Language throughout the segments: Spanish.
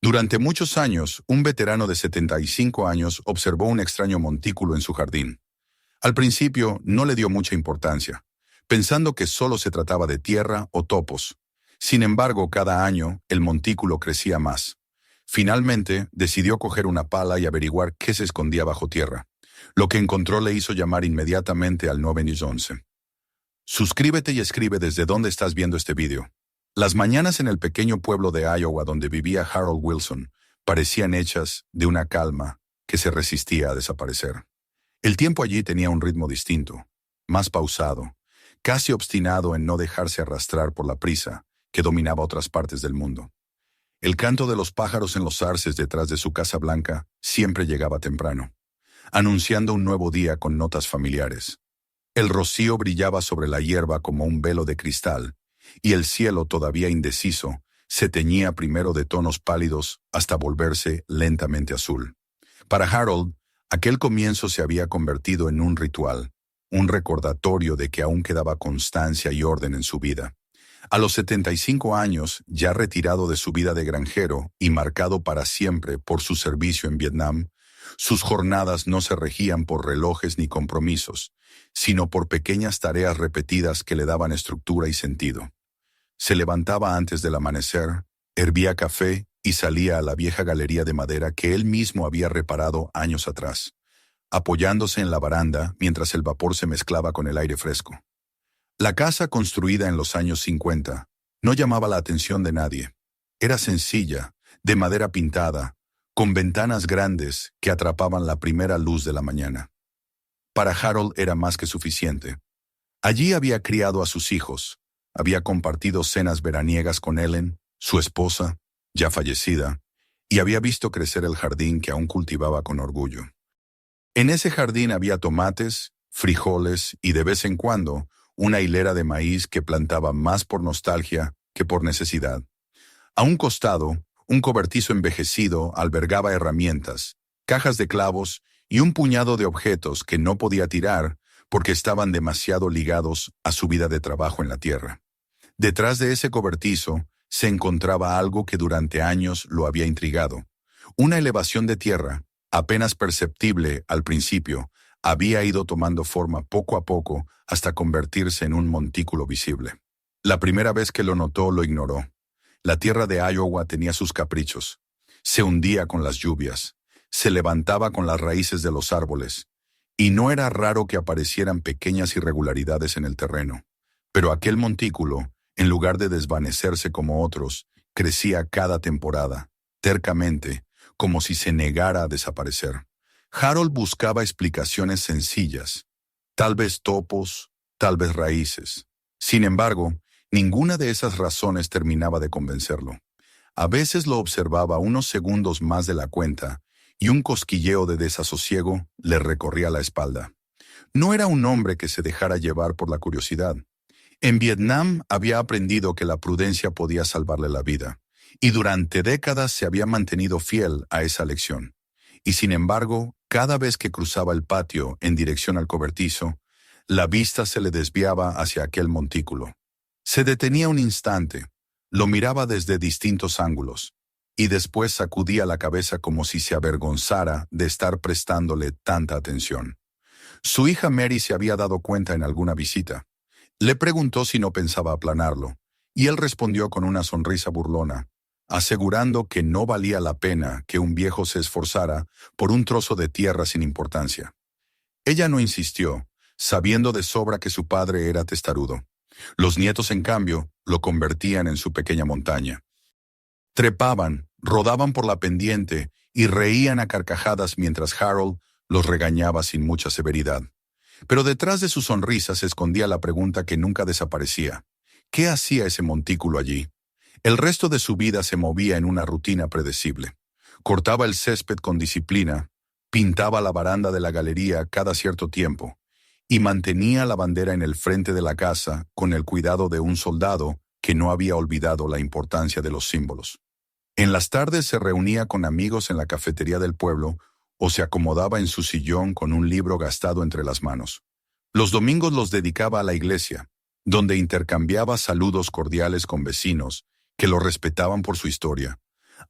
Durante muchos años, un veterano de 75 años observó un extraño montículo en su jardín. Al principio no le dio mucha importancia, pensando que solo se trataba de tierra o topos. Sin embargo, cada año el montículo crecía más. Finalmente, decidió coger una pala y averiguar qué se escondía bajo tierra. Lo que encontró le hizo llamar inmediatamente al 911. Suscríbete y escribe desde dónde estás viendo este video. Las mañanas en el pequeño pueblo de Iowa donde vivía Harold Wilson parecían hechas de una calma que se resistía a desaparecer. El tiempo allí tenía un ritmo distinto, más pausado, casi obstinado en no dejarse arrastrar por la prisa que dominaba otras partes del mundo. El canto de los pájaros en los arces detrás de su casa blanca siempre llegaba temprano, anunciando un nuevo día con notas familiares. El rocío brillaba sobre la hierba como un velo de cristal, y el cielo, todavía indeciso, se teñía primero de tonos pálidos hasta volverse lentamente azul. Para Harold, aquel comienzo se había convertido en un ritual, un recordatorio de que aún quedaba constancia y orden en su vida. A los 75 años, ya retirado de su vida de granjero y marcado para siempre por su servicio en Vietnam, sus jornadas no se regían por relojes ni compromisos, sino por pequeñas tareas repetidas que le daban estructura y sentido. Se levantaba antes del amanecer, hervía café y salía a la vieja galería de madera que él mismo había reparado años atrás, apoyándose en la baranda mientras el vapor se mezclaba con el aire fresco. La casa, construida en los años 50, no llamaba la atención de nadie. Era sencilla, de madera pintada, con ventanas grandes que atrapaban la primera luz de la mañana. Para Harold era más que suficiente. Allí había criado a sus hijos, había compartido cenas veraniegas con Ellen, su esposa, ya fallecida, y había visto crecer el jardín que aún cultivaba con orgullo. En ese jardín había tomates, frijoles y de vez en cuando una hilera de maíz que plantaba más por nostalgia que por necesidad. A un costado, un cobertizo envejecido albergaba herramientas, cajas de clavos y un puñado de objetos que no podía tirar porque estaban demasiado ligados a su vida de trabajo en la tierra. Detrás de ese cobertizo se encontraba algo que durante años lo había intrigado. Una elevación de tierra, apenas perceptible al principio, había ido tomando forma poco a poco hasta convertirse en un montículo visible. La primera vez que lo notó lo ignoró. La tierra de Iowa tenía sus caprichos. Se hundía con las lluvias, se levantaba con las raíces de los árboles, y no era raro que aparecieran pequeñas irregularidades en el terreno. Pero aquel montículo, en lugar de desvanecerse como otros, crecía cada temporada, tercamente, como si se negara a desaparecer. Harold buscaba explicaciones sencillas, tal vez topos, tal vez raíces. Sin embargo, ninguna de esas razones terminaba de convencerlo. A veces lo observaba unos segundos más de la cuenta y un cosquilleo de desasosiego le recorría la espalda. No era un hombre que se dejara llevar por la curiosidad. En Vietnam había aprendido que la prudencia podía salvarle la vida, y durante décadas se había mantenido fiel a esa lección. Y sin embargo, cada vez que cruzaba el patio en dirección al cobertizo, la vista se le desviaba hacia aquel montículo. Se detenía un instante, lo miraba desde distintos ángulos, y después sacudía la cabeza como si se avergonzara de estar prestándole tanta atención. Su hija Mary se había dado cuenta en alguna visita. Le preguntó si no pensaba aplanarlo, y él respondió con una sonrisa burlona, asegurando que no valía la pena que un viejo se esforzara por un trozo de tierra sin importancia. Ella no insistió, sabiendo de sobra que su padre era testarudo. Los nietos, en cambio, lo convertían en su pequeña montaña. Trepaban, rodaban por la pendiente y reían a carcajadas mientras Harold los regañaba sin mucha severidad. Pero detrás de su sonrisa se escondía la pregunta que nunca desaparecía. ¿Qué hacía ese montículo allí? El resto de su vida se movía en una rutina predecible. Cortaba el césped con disciplina, pintaba la baranda de la galería cada cierto tiempo, y mantenía la bandera en el frente de la casa con el cuidado de un soldado que no había olvidado la importancia de los símbolos. En las tardes se reunía con amigos en la cafetería del pueblo o se acomodaba en su sillón con un libro gastado entre las manos. Los domingos los dedicaba a la iglesia, donde intercambiaba saludos cordiales con vecinos que lo respetaban por su historia,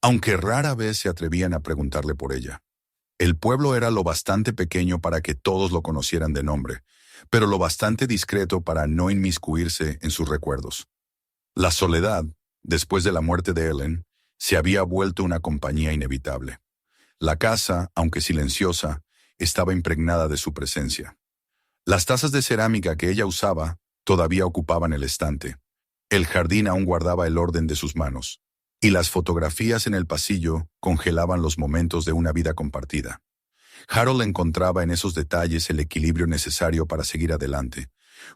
aunque rara vez se atrevían a preguntarle por ella. El pueblo era lo bastante pequeño para que todos lo conocieran de nombre, pero lo bastante discreto para no inmiscuirse en sus recuerdos. La soledad, después de la muerte de Ellen, se había vuelto una compañía inevitable. La casa, aunque silenciosa, estaba impregnada de su presencia. Las tazas de cerámica que ella usaba todavía ocupaban el estante. El jardín aún guardaba el orden de sus manos, y las fotografías en el pasillo congelaban los momentos de una vida compartida. Harold encontraba en esos detalles el equilibrio necesario para seguir adelante,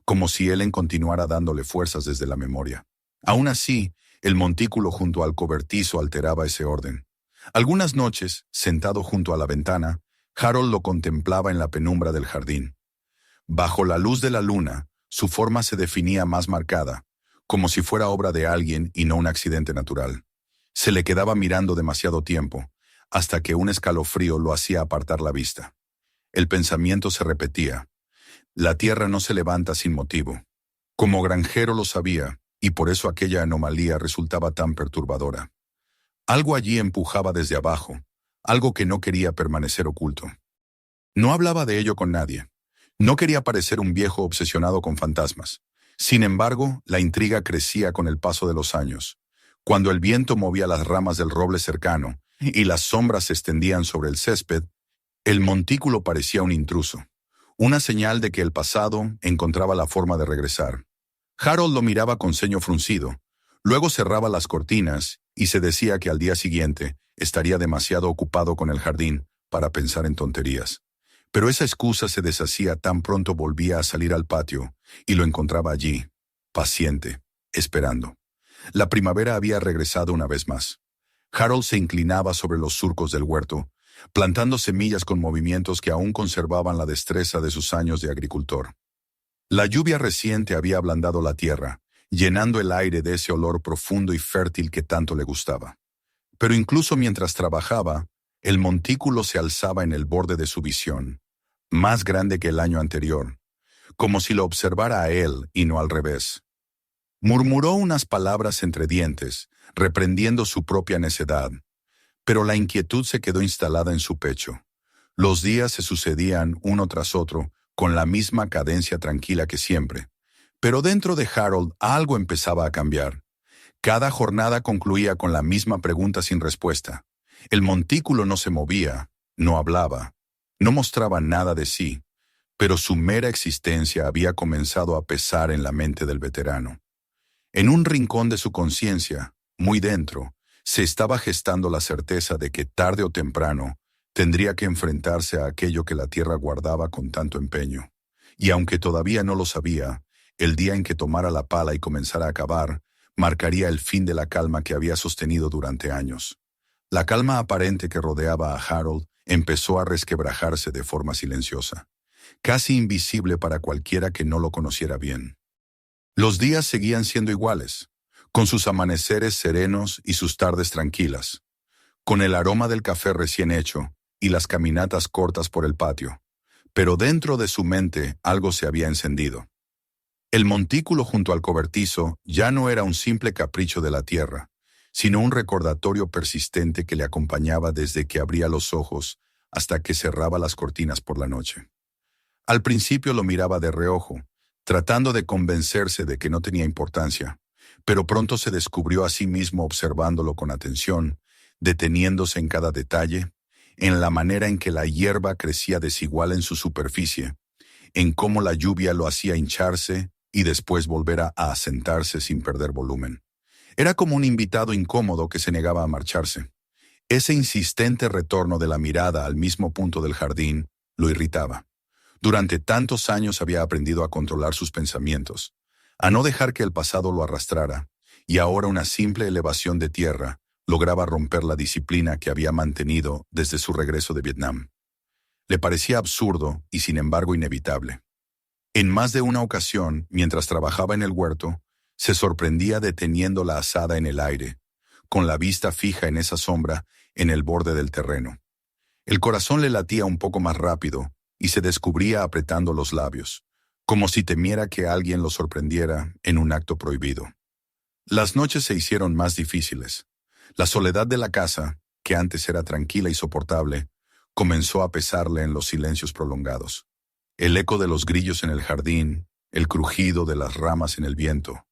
como si Ellen continuara dándole fuerzas desde la memoria. Aún así, el montículo junto al cobertizo alteraba ese orden. Algunas noches, sentado junto a la ventana, Harold lo contemplaba en la penumbra del jardín. Bajo la luz de la luna, su forma se definía más marcada, como si fuera obra de alguien y no un accidente natural. Se le quedaba mirando demasiado tiempo, hasta que un escalofrío lo hacía apartar la vista. El pensamiento se repetía. La tierra no se levanta sin motivo. Como granjero lo sabía, y por eso aquella anomalía resultaba tan perturbadora. Algo allí empujaba desde abajo, algo que no quería permanecer oculto. No hablaba de ello con nadie. No quería parecer un viejo obsesionado con fantasmas. Sin embargo, la intriga crecía con el paso de los años. Cuando el viento movía las ramas del roble cercano y las sombras se extendían sobre el césped, el montículo parecía un intruso, una señal de que el pasado encontraba la forma de regresar. Harold lo miraba con ceño fruncido, luego cerraba las cortinas y se decía que al día siguiente estaría demasiado ocupado con el jardín para pensar en tonterías. Pero esa excusa se deshacía tan pronto volvía a salir al patio y lo encontraba allí, paciente, esperando. La primavera había regresado una vez más. Harold se inclinaba sobre los surcos del huerto, plantando semillas con movimientos que aún conservaban la destreza de sus años de agricultor. La lluvia reciente había ablandado la tierra, llenando el aire de ese olor profundo y fértil que tanto le gustaba. Pero incluso mientras trabajaba, el montículo se alzaba en el borde de su visión, más grande que el año anterior, como si lo observara a él y no al revés. Murmuró unas palabras entre dientes, reprendiendo su propia necedad, pero la inquietud se quedó instalada en su pecho. Los días se sucedían uno tras otro, con la misma cadencia tranquila que siempre. Pero dentro de Harold algo empezaba a cambiar. Cada jornada concluía con la misma pregunta sin respuesta. El montículo no se movía, no hablaba, no mostraba nada de sí, pero su mera existencia había comenzado a pesar en la mente del veterano. En un rincón de su conciencia, muy dentro, se estaba gestando la certeza de que tarde o temprano tendría que enfrentarse a aquello que la tierra guardaba con tanto empeño. Y aunque todavía no lo sabía, el día en que tomara la pala y comenzara a cavar, marcaría el fin de la calma que había sostenido durante años. La calma aparente que rodeaba a Harold empezó a resquebrajarse de forma silenciosa, casi invisible para cualquiera que no lo conociera bien. Los días seguían siendo iguales, con sus amaneceres serenos y sus tardes tranquilas, con el aroma del café recién hecho y las caminatas cortas por el patio, pero dentro de su mente algo se había encendido. El montículo junto al cobertizo ya no era un simple capricho de la tierra, sino un recordatorio persistente que le acompañaba desde que abría los ojos hasta que cerraba las cortinas por la noche. Al principio lo miraba de reojo, tratando de convencerse de que no tenía importancia, pero pronto se descubrió a sí mismo observándolo con atención, deteniéndose en cada detalle, en la manera en que la hierba crecía desigual en su superficie, en cómo la lluvia lo hacía hincharse y después volver a asentarse sin perder volumen. Era como un invitado incómodo que se negaba a marcharse. Ese insistente retorno de la mirada al mismo punto del jardín lo irritaba. Durante tantos años había aprendido a controlar sus pensamientos, a no dejar que el pasado lo arrastrara, y ahora una simple elevación de tierra lograba romper la disciplina que había mantenido desde su regreso de Vietnam. Le parecía absurdo y sin embargo inevitable. En más de una ocasión, mientras trabajaba en el huerto, se sorprendía deteniendo la azada en el aire, con la vista fija en esa sombra en el borde del terreno. El corazón le latía un poco más rápido y se descubría apretando los labios, como si temiera que alguien lo sorprendiera en un acto prohibido. Las noches se hicieron más difíciles. La soledad de la casa, que antes era tranquila y soportable, comenzó a pesarle en los silencios prolongados. El eco de los grillos en el jardín, el crujido de las ramas en el viento,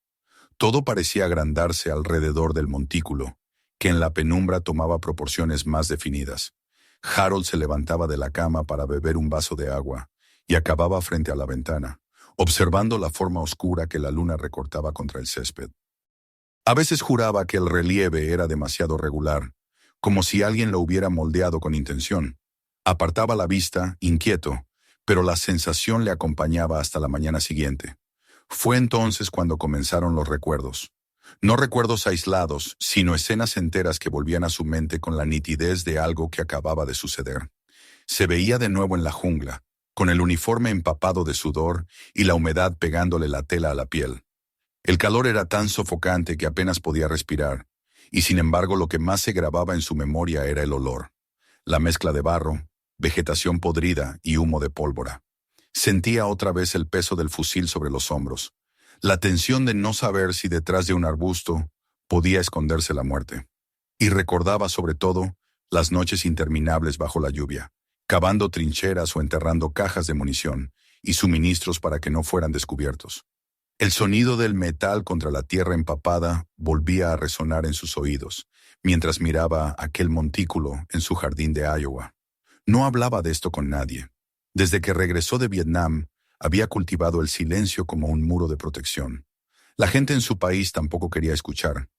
todo parecía agrandarse alrededor del montículo, que en la penumbra tomaba proporciones más definidas. Harold se levantaba de la cama para beber un vaso de agua y acababa frente a la ventana, observando la forma oscura que la luna recortaba contra el césped. A veces juraba que el relieve era demasiado regular, como si alguien lo hubiera moldeado con intención. Apartaba la vista, inquieto, pero la sensación le acompañaba hasta la mañana siguiente. Fue entonces cuando comenzaron los recuerdos. No recuerdos aislados, sino escenas enteras que volvían a su mente con la nitidez de algo que acababa de suceder. Se veía de nuevo en la jungla, con el uniforme empapado de sudor y la humedad pegándole la tela a la piel. El calor era tan sofocante que apenas podía respirar, y sin embargo lo que más se grababa en su memoria era el olor. La mezcla de barro, vegetación podrida y humo de pólvora. Sentía otra vez el peso del fusil sobre los hombros, la tensión de no saber si detrás de un arbusto podía esconderse la muerte. Y recordaba sobre todo las noches interminables bajo la lluvia, cavando trincheras o enterrando cajas de munición y suministros para que no fueran descubiertos. El sonido del metal contra la tierra empapada volvía a resonar en sus oídos, mientras miraba aquel montículo en su jardín de Iowa. No hablaba de esto con nadie. Desde que regresó de Vietnam, había cultivado el silencio como un muro de protección. La gente en su país tampoco quería escuchar,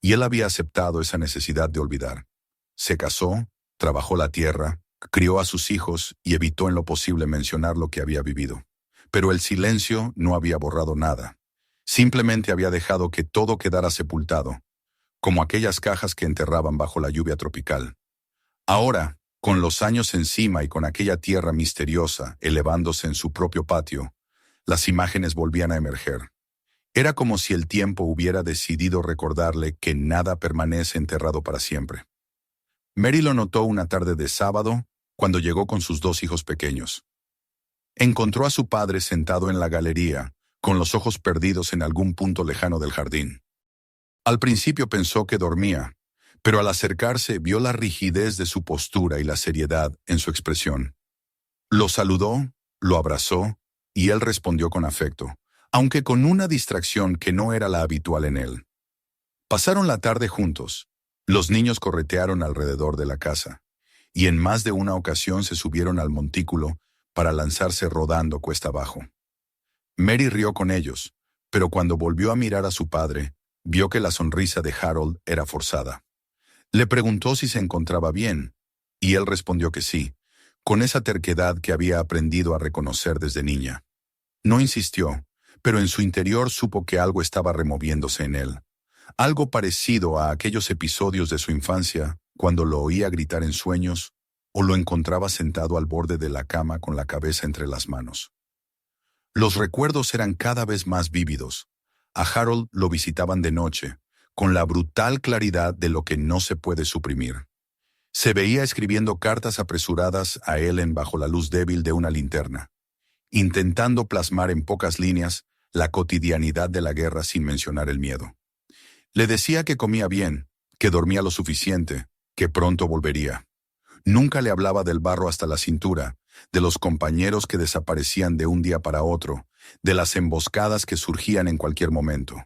y él había aceptado esa necesidad de olvidar. Se casó, trabajó la tierra, crió a sus hijos y evitó en lo posible mencionar lo que había vivido. Pero el silencio no había borrado nada. Simplemente había dejado que todo quedara sepultado, como aquellas cajas que enterraban bajo la lluvia tropical. Ahora, con los años encima y con aquella tierra misteriosa elevándose en su propio patio, las imágenes volvían a emerger. Era como si el tiempo hubiera decidido recordarle que nada permanece enterrado para siempre. Mary lo notó una tarde de sábado, cuando llegó con sus 2 hijos pequeños. Encontró a su padre sentado en la galería, con los ojos perdidos en algún punto lejano del jardín. Al principio pensó que dormía, pero al acercarse vio la rigidez de su postura y la seriedad en su expresión. Lo saludó, lo abrazó, y él respondió con afecto, aunque con una distracción que no era la habitual en él. Pasaron la tarde juntos. Los niños corretearon alrededor de la casa, y en más de una ocasión se subieron al montículo para lanzarse rodando cuesta abajo. Mary rió con ellos, pero cuando volvió a mirar a su padre, vio que la sonrisa de Harold era forzada. Le preguntó si se encontraba bien, y él respondió que sí, con esa terquedad que había aprendido a reconocer desde niña. No insistió, pero en su interior supo que algo estaba removiéndose en él. Algo parecido a aquellos episodios de su infancia, cuando lo oía gritar en sueños, o lo encontraba sentado al borde de la cama con la cabeza entre las manos. Los recuerdos eran cada vez más vívidos. A Harold lo visitaban de noche, con la brutal claridad de lo que no se puede suprimir. Se veía escribiendo cartas apresuradas a Ellen bajo la luz débil de una linterna, intentando plasmar en pocas líneas la cotidianidad de la guerra sin mencionar el miedo. Le decía que comía bien, que dormía lo suficiente, que pronto volvería. Nunca le hablaba del barro hasta la cintura, de los compañeros que desaparecían de un día para otro, de las emboscadas que surgían en cualquier momento.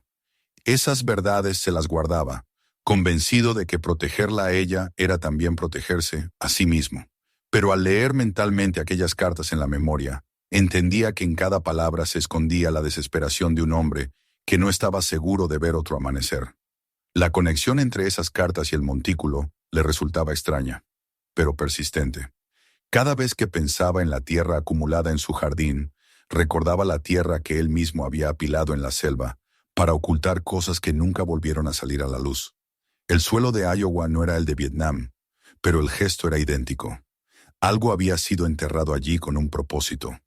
Esas verdades se las guardaba, convencido de que protegerla a ella era también protegerse a sí mismo. Pero al leer mentalmente aquellas cartas en la memoria, entendía que en cada palabra se escondía la desesperación de un hombre que no estaba seguro de ver otro amanecer. La conexión entre esas cartas y el montículo le resultaba extraña, pero persistente. Cada vez que pensaba en la tierra acumulada en su jardín, recordaba la tierra que él mismo había apilado en la selva para ocultar cosas que nunca volvieron a salir a la luz. El suelo de Iowa no era el de Vietnam, pero el gesto era idéntico. Algo había sido enterrado allí con un propósito.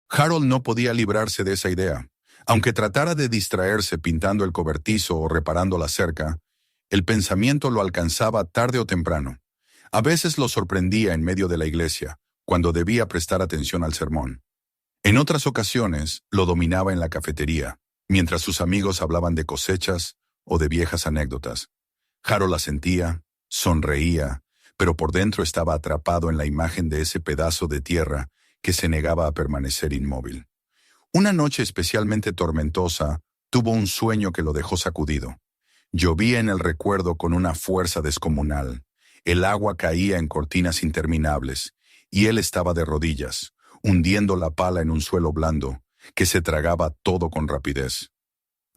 Harold no podía librarse de esa idea. Aunque tratara de distraerse pintando el cobertizo o reparando la cerca, el pensamiento lo alcanzaba tarde o temprano. A veces lo sorprendía en medio de la iglesia, cuando debía prestar atención al sermón. En otras ocasiones, lo dominaba en la cafetería, mientras sus amigos hablaban de cosechas o de viejas anécdotas. Harold asentía, sonreía, pero por dentro estaba atrapado en la imagen de ese pedazo de tierra que se negaba a permanecer inmóvil. Una noche especialmente tormentosa, tuvo un sueño que lo dejó sacudido. Llovía en el recuerdo con una fuerza descomunal. El agua caía en cortinas interminables, y él estaba de rodillas, hundiendo la pala en un suelo blando, que se tragaba todo con rapidez.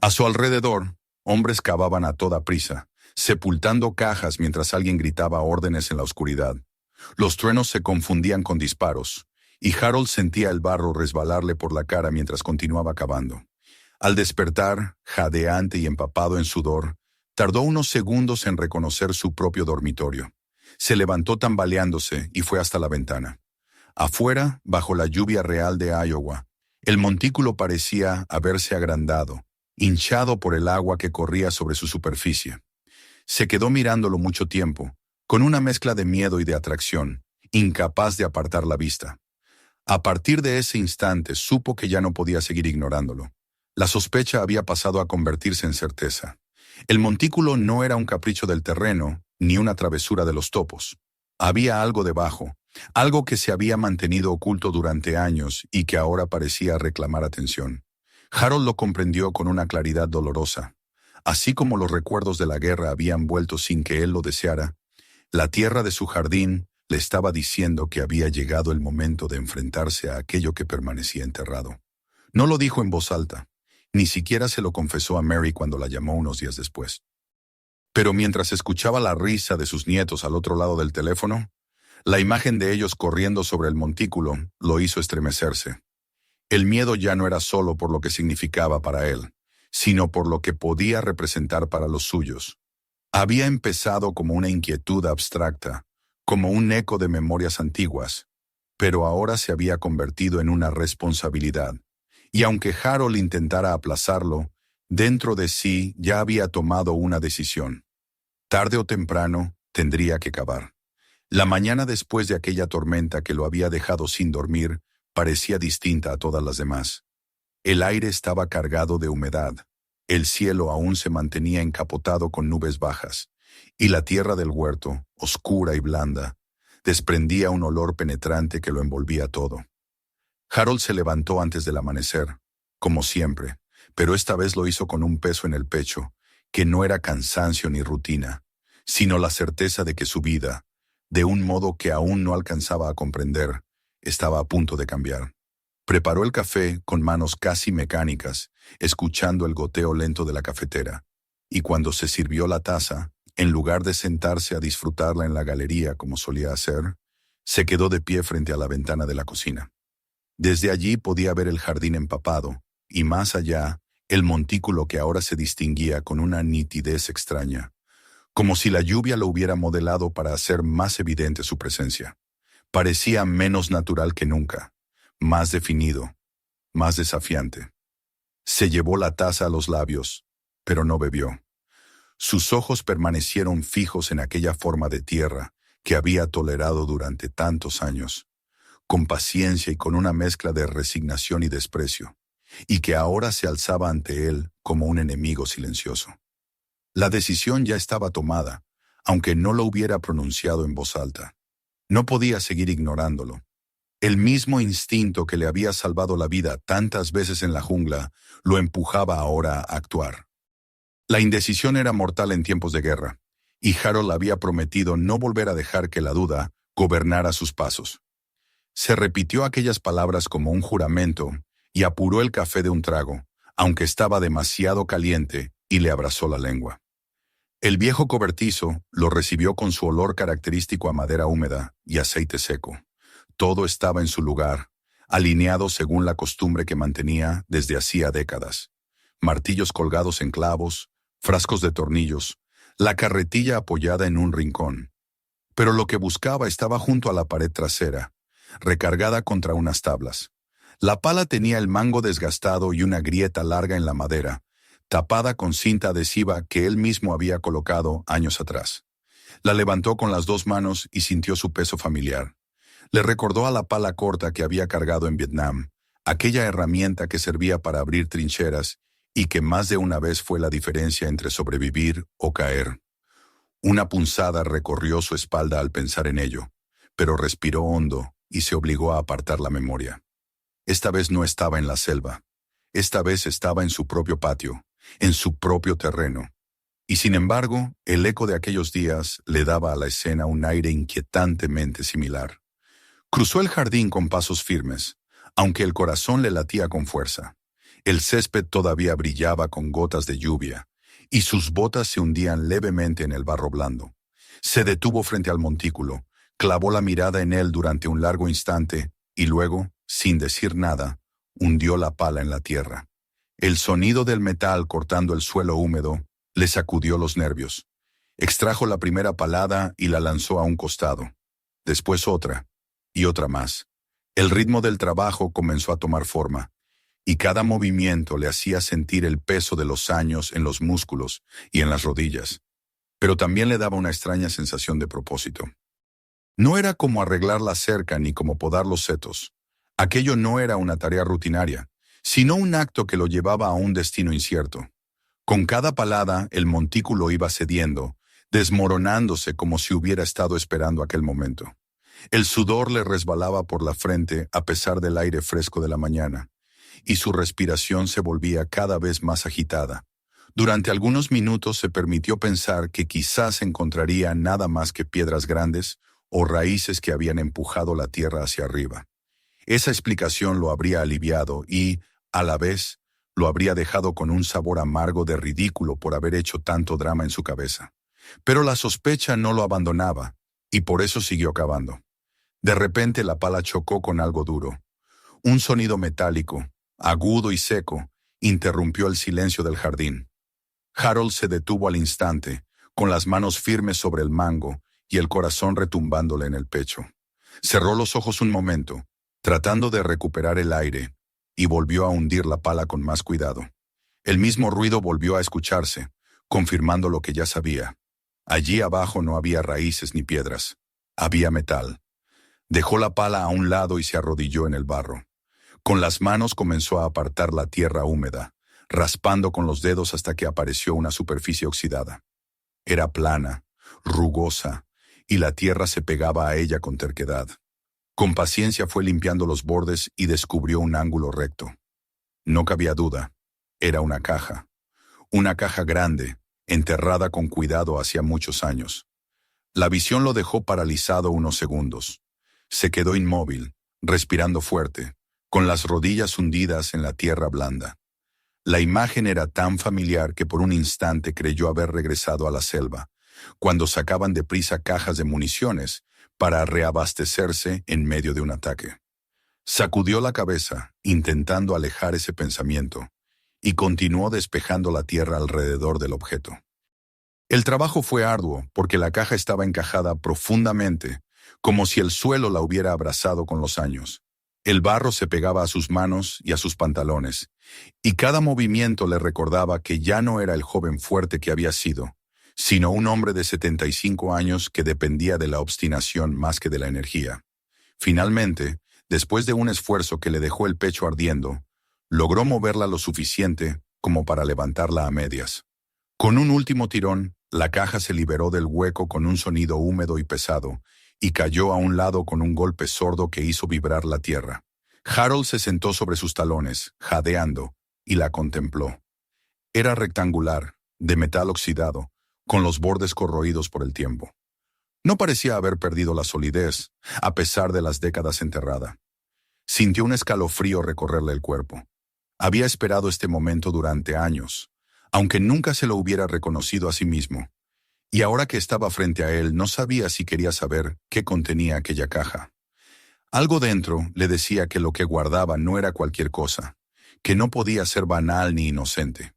A su alrededor, hombres cavaban a toda prisa, sepultando cajas mientras alguien gritaba órdenes en la oscuridad. Los truenos se confundían con disparos, y Harold sentía el barro resbalarle por la cara mientras continuaba cavando. Al despertar, jadeante y empapado en sudor, tardó unos segundos en reconocer su propio dormitorio. Se levantó tambaleándose y fue hasta la ventana. Afuera, bajo la lluvia real de Iowa, el montículo parecía haberse agrandado, hinchado por el agua que corría sobre su superficie. Se quedó mirándolo mucho tiempo, con una mezcla de miedo y de atracción, incapaz de apartar la vista. A partir de ese instante supo que ya no podía seguir ignorándolo. La sospecha había pasado a convertirse en certeza. El montículo no era un capricho del terreno, ni una travesura de los topos. Había algo debajo, algo que se había mantenido oculto durante años y que ahora parecía reclamar atención. Harold lo comprendió con una claridad dolorosa. Así como los recuerdos de la guerra habían vuelto sin que él lo deseara, la tierra de su jardín le estaba diciendo que había llegado el momento de enfrentarse a aquello que permanecía enterrado. No lo dijo en voz alta, ni siquiera se lo confesó a Mary cuando la llamó unos días después. Pero mientras escuchaba la risa de sus nietos al otro lado del teléfono, la imagen de ellos corriendo sobre el montículo lo hizo estremecerse. El miedo ya no era solo por lo que significaba para él, sino por lo que podía representar para los suyos. Había empezado como una inquietud abstracta, como un eco de memorias antiguas, pero ahora se había convertido en una responsabilidad. Y aunque Harold intentara aplazarlo, dentro de sí ya había tomado una decisión. Tarde o temprano tendría que cavar. La mañana después de aquella tormenta que lo había dejado sin dormir parecía distinta a todas las demás. El aire estaba cargado de humedad, el cielo aún se mantenía encapotado con nubes bajas, y la tierra del huerto, oscura y blanda, desprendía un olor penetrante que lo envolvía todo. Harold se levantó antes del amanecer, como siempre, pero esta vez lo hizo con un peso en el pecho, que no era cansancio ni rutina, sino la certeza de que su vida, de un modo que aún no alcanzaba a comprender, estaba a punto de cambiar. Preparó el café con manos casi mecánicas, escuchando el goteo lento de la cafetera, y cuando se sirvió la taza, en lugar de sentarse a disfrutarla en la galería como solía hacer, se quedó de pie frente a la ventana de la cocina. Desde allí podía ver el jardín empapado, y más allá, el montículo que ahora se distinguía con una nitidez extraña, como si la lluvia lo hubiera modelado para hacer más evidente su presencia. Parecía menos natural que nunca, más definido, más desafiante. Se llevó la taza a los labios, pero no bebió. Sus ojos permanecieron fijos en aquella forma de tierra que había tolerado durante tantos años, con paciencia y con una mezcla de resignación y desprecio, y que ahora se alzaba ante él como un enemigo silencioso. La decisión ya estaba tomada, aunque no lo hubiera pronunciado en voz alta. No podía seguir ignorándolo. El mismo instinto que le había salvado la vida tantas veces en la jungla lo empujaba ahora a actuar. La indecisión era mortal en tiempos de guerra, y Harold había prometido no volver a dejar que la duda gobernara sus pasos. Se repitió aquellas palabras como un juramento y apuró el café de un trago, aunque estaba demasiado caliente, y le abrazó la lengua. El viejo cobertizo lo recibió con su olor característico a madera húmeda y aceite seco. Todo estaba en su lugar, alineado según la costumbre que mantenía desde hacía décadas. Martillos colgados en clavos, frascos de tornillos, la carretilla apoyada en un rincón. Pero lo que buscaba estaba junto a la pared trasera, recargada contra unas tablas. La pala tenía el mango desgastado y una grieta larga en la madera, tapada con cinta adhesiva que él mismo había colocado años atrás. La levantó con las dos manos y sintió su peso familiar. Le recordó a la pala corta que había cargado en Vietnam, aquella herramienta que servía para abrir trincheras y que más de una vez fue la diferencia entre sobrevivir o caer. Una punzada recorrió su espalda al pensar en ello, pero respiró hondo y se obligó a apartar la memoria. Esta vez no estaba en la selva. Esta vez estaba en su propio patio, en su propio terreno. Y sin embargo, el eco de aquellos días le daba a la escena un aire inquietantemente similar. Cruzó el jardín con pasos firmes, aunque el corazón le latía con fuerza. El césped todavía brillaba con gotas de lluvia, y sus botas se hundían levemente en el barro blando. Se detuvo frente al montículo, clavó la mirada en él durante un largo instante, y luego, sin decir nada, hundió la pala en la tierra. El sonido del metal cortando el suelo húmedo le sacudió los nervios. Extrajo la primera palada y la lanzó a un costado. Después otra, y otra más. El ritmo del trabajo comenzó a tomar forma, y cada movimiento le hacía sentir el peso de los años en los músculos y en las rodillas, pero también le daba una extraña sensación de propósito. No era como arreglar la cerca ni como podar los setos. Aquello no era una tarea rutinaria, sino un acto que lo llevaba a un destino incierto. Con cada palada el montículo iba cediendo, desmoronándose como si hubiera estado esperando aquel momento. El sudor le resbalaba por la frente a pesar del aire fresco de la mañana, y su respiración se volvía cada vez más agitada. Durante algunos minutos se permitió pensar que quizás encontraría nada más que piedras grandes o raíces que habían empujado la tierra hacia arriba. Esa explicación lo habría aliviado y, a la vez, lo habría dejado con un sabor amargo de ridículo por haber hecho tanto drama en su cabeza. Pero la sospecha no lo abandonaba, y por eso siguió cavando. De repente la pala chocó con algo duro. Un sonido metálico, agudo y seco, interrumpió el silencio del jardín. Harold se detuvo al instante, con las manos firmes sobre el mango y el corazón retumbándole en el pecho. Cerró los ojos un momento, tratando de recuperar el aire, y volvió a hundir la pala con más cuidado. El mismo ruido volvió a escucharse, confirmando lo que ya sabía. Allí abajo no había raíces ni piedras. Había metal. Dejó la pala a un lado y se arrodilló en el barro. Con las manos comenzó a apartar la tierra húmeda, raspando con los dedos hasta que apareció una superficie oxidada. Era plana, rugosa, y la tierra se pegaba a ella con terquedad. Con paciencia fue limpiando los bordes y descubrió un ángulo recto. No cabía duda. Era una caja. Una caja grande, enterrada con cuidado hacía muchos años. La visión lo dejó paralizado unos segundos. Se quedó inmóvil, respirando fuerte, con las rodillas hundidas en la tierra blanda. La imagen era tan familiar que por un instante creyó haber regresado a la selva, cuando sacaban deprisa cajas de municiones para reabastecerse en medio de un ataque. Sacudió la cabeza, intentando alejar ese pensamiento, y continuó despejando la tierra alrededor del objeto. El trabajo fue arduo porque la caja estaba encajada profundamente, como si el suelo la hubiera abrazado con los años. El barro se pegaba a sus manos y a sus pantalones, y cada movimiento le recordaba que ya no era el joven fuerte que había sido, sino un hombre de 75 años que dependía de la obstinación más que de la energía. Finalmente, después de un esfuerzo que le dejó el pecho ardiendo, logró moverla lo suficiente como para levantarla a medias. Con un último tirón, la caja se liberó del hueco con un sonido húmedo y pesado, y cayó a un lado con un golpe sordo que hizo vibrar la tierra. Harold se sentó sobre sus talones, jadeando, y la contempló. Era rectangular, de metal oxidado, con los bordes corroídos por el tiempo. No parecía haber perdido la solidez, a pesar de las décadas enterrada. Sintió un escalofrío recorrerle el cuerpo. Había esperado este momento durante años, aunque nunca se lo hubiera reconocido a sí mismo. Y ahora que estaba frente a él, no sabía si quería saber qué contenía aquella caja. Algo dentro le decía que lo que guardaba no era cualquier cosa, que no podía ser banal ni inocente.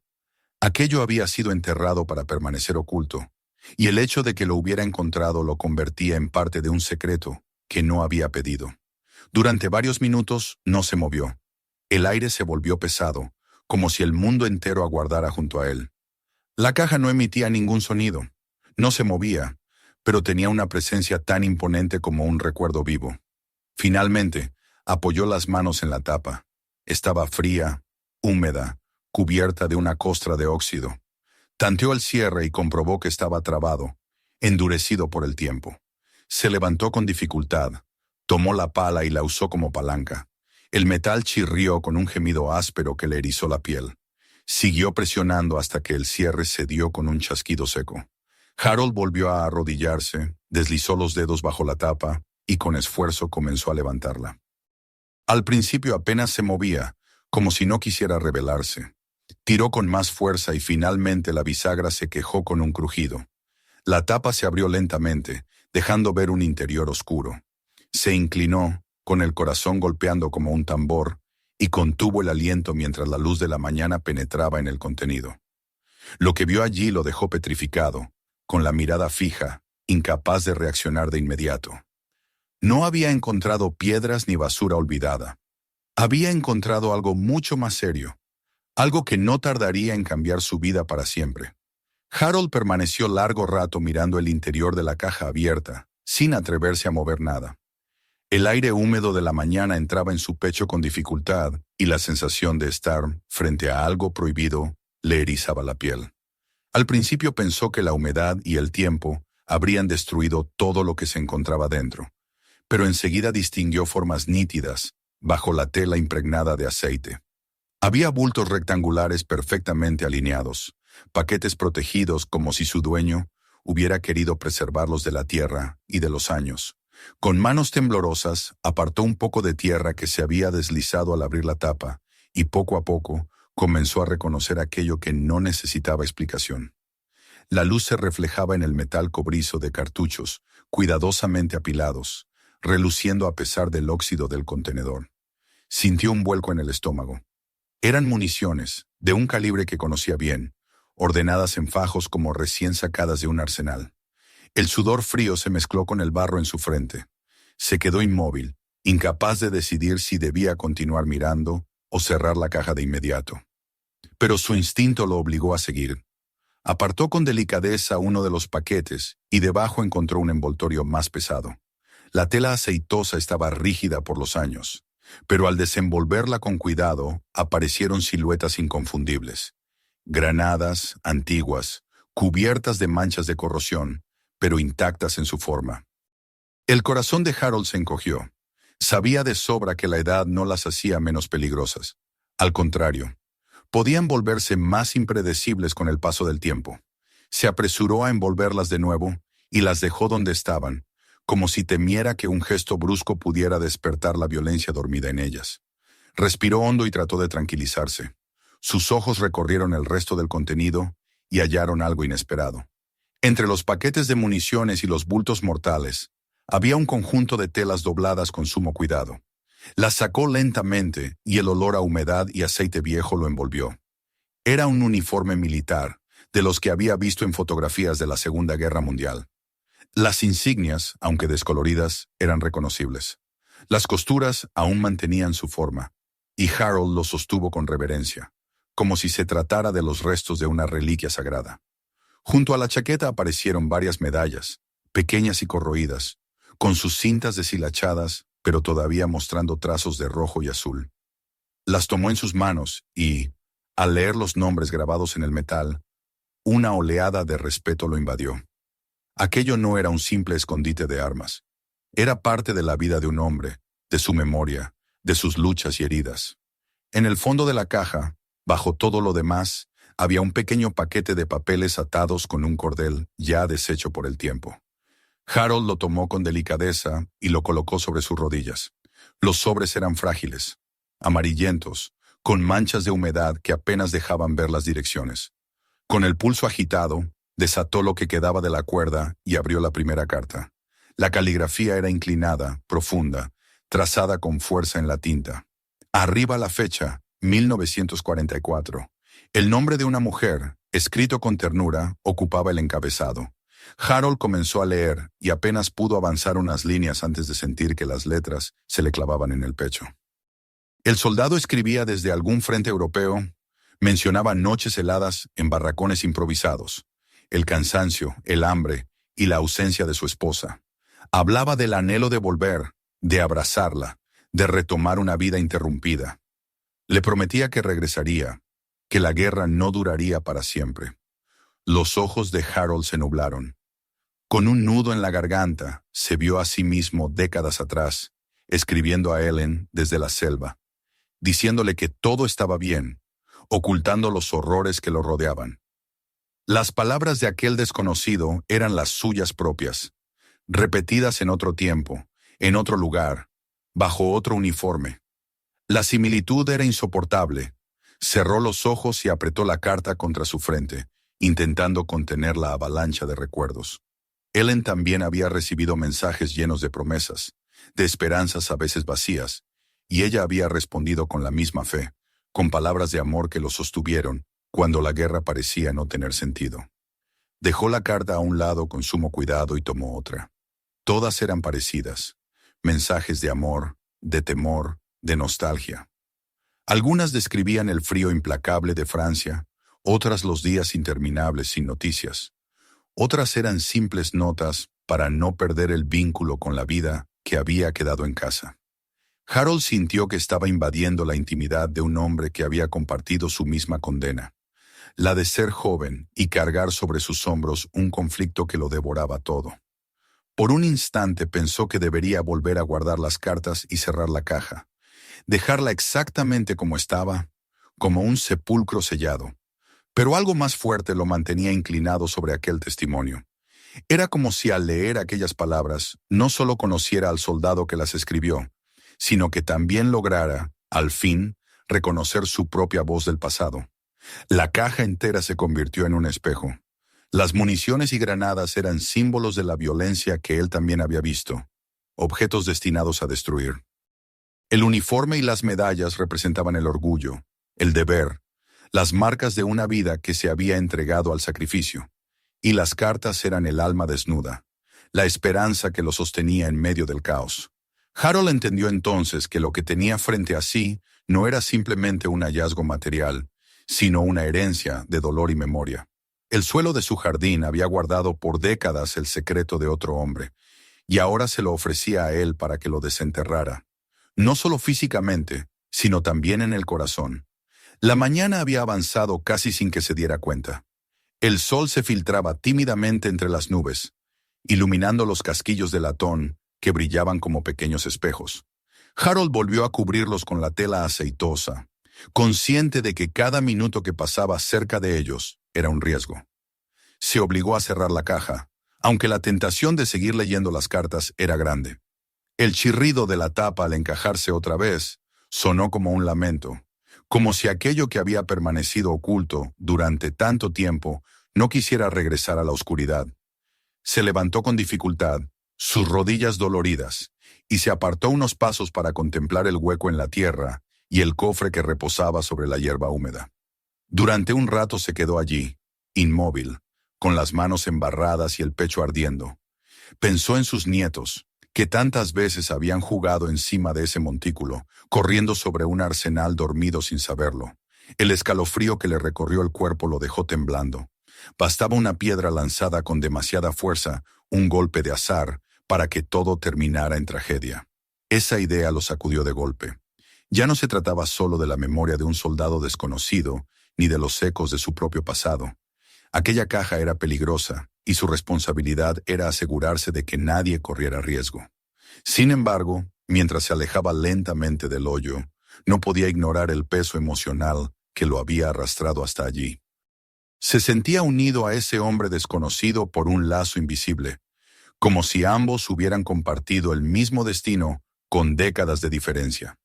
Aquello había sido enterrado para permanecer oculto, y el hecho de que lo hubiera encontrado lo convertía en parte de un secreto que no había pedido. Durante varios minutos no se movió. El aire se volvió pesado, como si el mundo entero aguardara junto a él. La caja no emitía ningún sonido. No se movía, pero tenía una presencia tan imponente como un recuerdo vivo. Finalmente, apoyó las manos en la tapa. Estaba fría, húmeda, cubierta de una costra de óxido. Tanteó el cierre y comprobó que estaba trabado, endurecido por el tiempo. Se levantó con dificultad, tomó la pala y la usó como palanca. El metal chirrió con un gemido áspero que le erizó la piel. Siguió presionando hasta que el cierre cedió con un chasquido seco. Harold volvió a arrodillarse, deslizó los dedos bajo la tapa y con esfuerzo comenzó a levantarla. Al principio apenas se movía, como si no quisiera rebelarse. Tiró con más fuerza y finalmente la bisagra se quejó con un crujido. La tapa se abrió lentamente, dejando ver un interior oscuro. Se inclinó, con el corazón golpeando como un tambor, y contuvo el aliento mientras la luz de la mañana penetraba en el contenido. Lo que vio allí lo dejó petrificado, con la mirada fija, incapaz de reaccionar de inmediato. No había encontrado piedras ni basura olvidada. Había encontrado algo mucho más serio, algo que no tardaría en cambiar su vida para siempre. Harold permaneció largo rato mirando el interior de la caja abierta, sin atreverse a mover nada. El aire húmedo de la mañana entraba en su pecho con dificultad y la sensación de estar frente a algo prohibido le erizaba la piel. Al principio pensó que la humedad y el tiempo habrían destruido todo lo que se encontraba dentro, pero enseguida distinguió formas nítidas bajo la tela impregnada de aceite. Había bultos rectangulares perfectamente alineados, paquetes protegidos como si su dueño hubiera querido preservarlos de la tierra y de los años. Con manos temblorosas, apartó un poco de tierra que se había deslizado al abrir la tapa, y poco a poco comenzó a reconocer aquello que no necesitaba explicación. La luz se reflejaba en el metal cobrizo de cartuchos, cuidadosamente apilados, reluciendo a pesar del óxido del contenedor. Sintió un vuelco en el estómago. Eran municiones, de un calibre que conocía bien, ordenadas en fajos como recién sacadas de un arsenal. El sudor frío se mezcló con el barro en su frente. Se quedó inmóvil, incapaz de decidir si debía continuar mirando o cerrar la caja de inmediato. Pero su instinto lo obligó a seguir. Apartó con delicadeza uno de los paquetes y debajo encontró un envoltorio más pesado. La tela aceitosa estaba rígida por los años, pero al desenvolverla con cuidado aparecieron siluetas inconfundibles. Granadas antiguas, cubiertas de manchas de corrosión, pero intactas en su forma. El corazón de Harold se encogió. Sabía de sobra que la edad no las hacía menos peligrosas. Al contrario, podían volverse más impredecibles con el paso del tiempo. Se apresuró a envolverlas de nuevo y las dejó donde estaban, como si temiera que un gesto brusco pudiera despertar la violencia dormida en ellas. Respiró hondo y trató de tranquilizarse. Sus ojos recorrieron el resto del contenido y hallaron algo inesperado. Entre los paquetes de municiones y los bultos mortales, había un conjunto de telas dobladas con sumo cuidado. Las sacó lentamente y el olor a humedad y aceite viejo lo envolvió. Era un uniforme militar, de los que había visto en fotografías de la Segunda Guerra Mundial. Las insignias, aunque descoloridas, eran reconocibles. Las costuras aún mantenían su forma, y Harold lo sostuvo con reverencia, como si se tratara de los restos de una reliquia sagrada. Junto a la chaqueta aparecieron varias medallas, pequeñas y corroídas, con sus cintas deshilachadas, pero todavía mostrando trazos de rojo y azul. Las tomó en sus manos y, al leer los nombres grabados en el metal, una oleada de respeto lo invadió. Aquello no era un simple escondite de armas. Era parte de la vida de un hombre, de su memoria, de sus luchas y heridas. En el fondo de la caja, bajo todo lo demás, había un pequeño paquete de papeles atados con un cordel ya deshecho por el tiempo. Harold lo tomó con delicadeza y lo colocó sobre sus rodillas. Los sobres eran frágiles, amarillentos, con manchas de humedad que apenas dejaban ver las direcciones. Con el pulso agitado, desató lo que quedaba de la cuerda y abrió la primera carta. La caligrafía era inclinada, profunda, trazada con fuerza en la tinta. Arriba la fecha, 1944. El nombre de una mujer, escrito con ternura, ocupaba el encabezado. Harold comenzó a leer y apenas pudo avanzar unas líneas antes de sentir que las letras se le clavaban en el pecho. El soldado escribía desde algún frente europeo, mencionaba noches heladas en barracones improvisados, el cansancio, el hambre y la ausencia de su esposa. Hablaba del anhelo de volver, de abrazarla, de retomar una vida interrumpida. Le prometía que regresaría, que la guerra no duraría para siempre. Los ojos de Harold se nublaron. Con un nudo en la garganta, se vio a sí mismo décadas atrás, escribiendo a Ellen desde la selva, diciéndole que todo estaba bien, ocultando los horrores que lo rodeaban. Las palabras de aquel desconocido eran las suyas propias, repetidas en otro tiempo, en otro lugar, bajo otro uniforme. La similitud era insoportable. Cerró los ojos y apretó la carta contra su frente, intentando contener la avalancha de recuerdos. Ellen también había recibido mensajes llenos de promesas, de esperanzas a veces vacías, y ella había respondido con la misma fe, con palabras de amor que lo sostuvieron cuando la guerra parecía no tener sentido. Dejó la carta a un lado con sumo cuidado y tomó otra. Todas eran parecidas, mensajes de amor, de temor, de nostalgia. Algunas describían el frío implacable de Francia, otras los días interminables sin noticias. Otras eran simples notas para no perder el vínculo con la vida que había quedado en casa. Harold sintió que estaba invadiendo la intimidad de un hombre que había compartido su misma condena, la de ser joven y cargar sobre sus hombros un conflicto que lo devoraba todo. Por un instante pensó que debería volver a guardar las cartas y cerrar la caja, dejarla exactamente como estaba, como un sepulcro sellado. Pero algo más fuerte lo mantenía inclinado sobre aquel testimonio. Era como si al leer aquellas palabras no solo conociera al soldado que las escribió, sino que también lograra, al fin, reconocer su propia voz del pasado. La caja entera se convirtió en un espejo. Las municiones y granadas eran símbolos de la violencia que él también había visto, objetos destinados a destruir. El uniforme y las medallas representaban el orgullo, el deber, las marcas de una vida que se había entregado al sacrificio, y las cartas eran el alma desnuda, la esperanza que lo sostenía en medio del caos. Harold entendió entonces que lo que tenía frente a sí no era simplemente un hallazgo material, sino una herencia de dolor y memoria. El suelo de su jardín había guardado por décadas el secreto de otro hombre, y ahora se lo ofrecía a él para que lo desenterrara, no solo físicamente, sino también en el corazón. La mañana había avanzado casi sin que se diera cuenta. El sol se filtraba tímidamente entre las nubes, iluminando los casquillos de latón que brillaban como pequeños espejos. Harold volvió a cubrirlos con la tela aceitosa, consciente de que cada minuto que pasaba cerca de ellos era un riesgo. Se obligó a cerrar la caja, aunque la tentación de seguir leyendo las cartas era grande. El chirrido de la tapa al encajarse otra vez sonó como un lamento, como si aquello que había permanecido oculto durante tanto tiempo no quisiera regresar a la oscuridad. Se levantó con dificultad, sus rodillas doloridas, y se apartó unos pasos para contemplar el hueco en la tierra y el cofre que reposaba sobre la hierba húmeda. Durante un rato se quedó allí, inmóvil, con las manos embarradas y el pecho ardiendo. Pensó en sus nietos, que tantas veces habían jugado encima de ese montículo, corriendo sobre un arsenal dormido sin saberlo. El escalofrío que le recorrió el cuerpo lo dejó temblando. Bastaba una piedra lanzada con demasiada fuerza, un golpe de azar, para que todo terminara en tragedia. Esa idea lo sacudió de golpe. Ya no se trataba solo de la memoria de un soldado desconocido, ni de los ecos de su propio pasado. Aquella caja era peligrosa, y su responsabilidad era asegurarse de que nadie corriera riesgo. Sin embargo, mientras se alejaba lentamente del hoyo, no podía ignorar el peso emocional que lo había arrastrado hasta allí. Se sentía unido a ese hombre desconocido por un lazo invisible, como si ambos hubieran compartido el mismo destino con décadas de diferencia.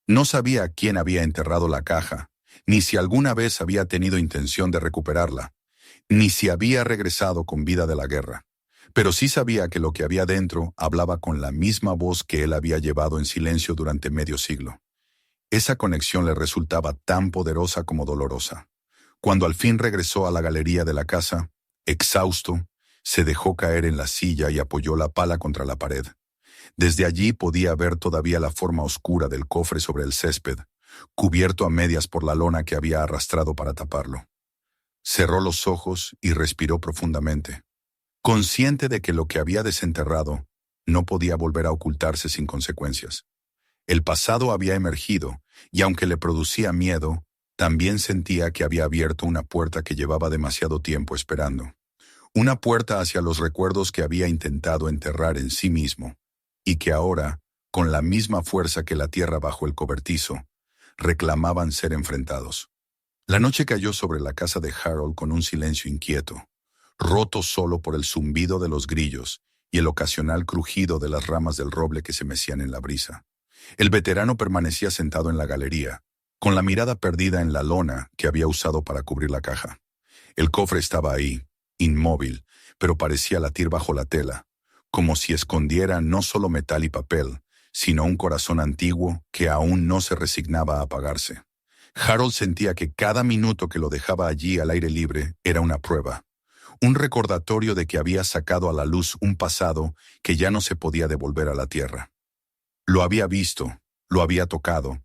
No sabía quién había enterrado la caja, ni si alguna vez había tenido intención de recuperarla, ni si había regresado con vida de la guerra. Pero sí sabía que lo que había dentro hablaba con la misma voz que él había llevado en silencio durante medio siglo. Esa conexión le resultaba tan poderosa como dolorosa. Cuando al fin regresó a la galería de la casa, exhausto, se dejó caer en la silla y apoyó la pala contra la pared. Desde allí podía ver todavía la forma oscura del cofre sobre el césped, cubierto a medias por la lona que había arrastrado para taparlo. Cerró los ojos y respiró profundamente, consciente de que lo que había desenterrado no podía volver a ocultarse sin consecuencias. El pasado había emergido, y aunque le producía miedo, también sentía que había abierto una puerta que llevaba demasiado tiempo esperando. Una puerta hacia los recuerdos que había intentado enterrar en sí mismo, y que ahora, con la misma fuerza que la tierra bajo el cobertizo, reclamaban ser enfrentados. La noche cayó sobre la casa de Harold con un silencio inquieto, roto solo por el zumbido de los grillos y el ocasional crujido de las ramas del roble que se mecían en la brisa. El veterano permanecía sentado en la galería, con la mirada perdida en la lona que había usado para cubrir la caja. El cofre estaba ahí, inmóvil, pero parecía latir bajo la tela, como si escondiera no solo metal y papel, sino un corazón antiguo que aún no se resignaba a apagarse. Harold sentía que cada minuto que lo dejaba allí al aire libre era una prueba, un recordatorio de que había sacado a la luz un pasado que ya no se podía devolver a la tierra. Lo había visto, lo había tocado,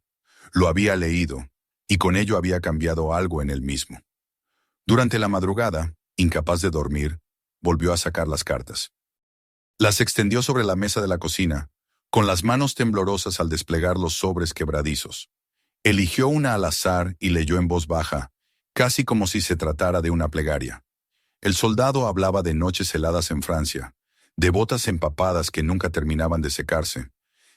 lo había leído, y con ello había cambiado algo en él mismo. Durante la madrugada, incapaz de dormir, volvió a sacar las cartas. Las extendió sobre la mesa de la cocina, con las manos temblorosas al desplegar los sobres quebradizos. Eligió una al azar y leyó en voz baja, casi como si se tratara de una plegaria. El soldado hablaba de noches heladas en Francia, de botas empapadas que nunca terminaban de secarse,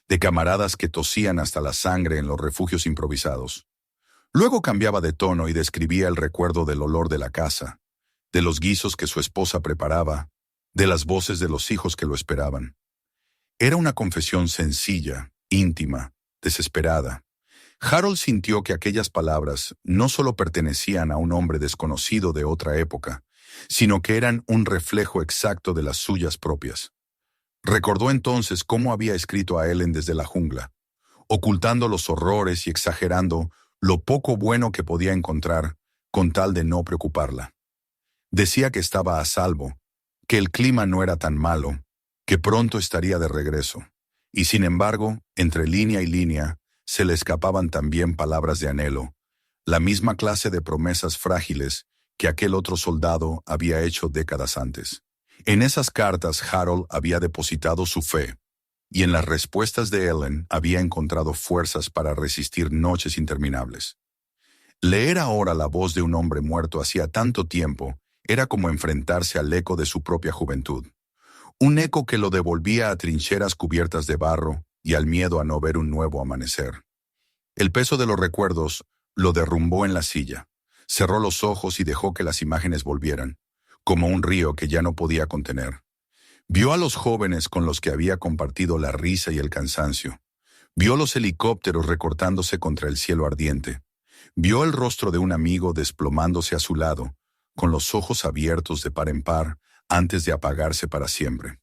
de camaradas que tosían hasta la sangre en los refugios improvisados. Luego cambiaba de tono y describía el recuerdo del olor de la casa, de los guisos que su esposa preparaba, de las voces de los hijos que lo esperaban. Era una confesión sencilla, íntima, desesperada. Harold sintió que aquellas palabras no solo pertenecían a un hombre desconocido de otra época, sino que eran un reflejo exacto de las suyas propias. Recordó entonces cómo había escrito a Ellen desde la jungla, ocultando los horrores y exagerando lo poco bueno que podía encontrar con tal de no preocuparla. Decía que estaba a salvo, que el clima no era tan malo, que pronto estaría de regreso. Y sin embargo, entre línea y línea, se le escapaban también palabras de anhelo, la misma clase de promesas frágiles que aquel otro soldado había hecho décadas antes. En esas cartas Harold había depositado su fe, y en las respuestas de Ellen había encontrado fuerzas para resistir noches interminables. Leer ahora la voz de un hombre muerto hacía tanto tiempo era como enfrentarse al eco de su propia juventud. Un eco que lo devolvía a trincheras cubiertas de barro y al miedo a no ver un nuevo amanecer. El peso de los recuerdos lo derrumbó en la silla. Cerró los ojos y dejó que las imágenes volvieran, como un río que ya no podía contener. Vio a los jóvenes con los que había compartido la risa y el cansancio. Vio los helicópteros recortándose contra el cielo ardiente. Vio el rostro de un amigo desplomándose a su lado, con los ojos abiertos de par en par, antes de apagarse para siempre.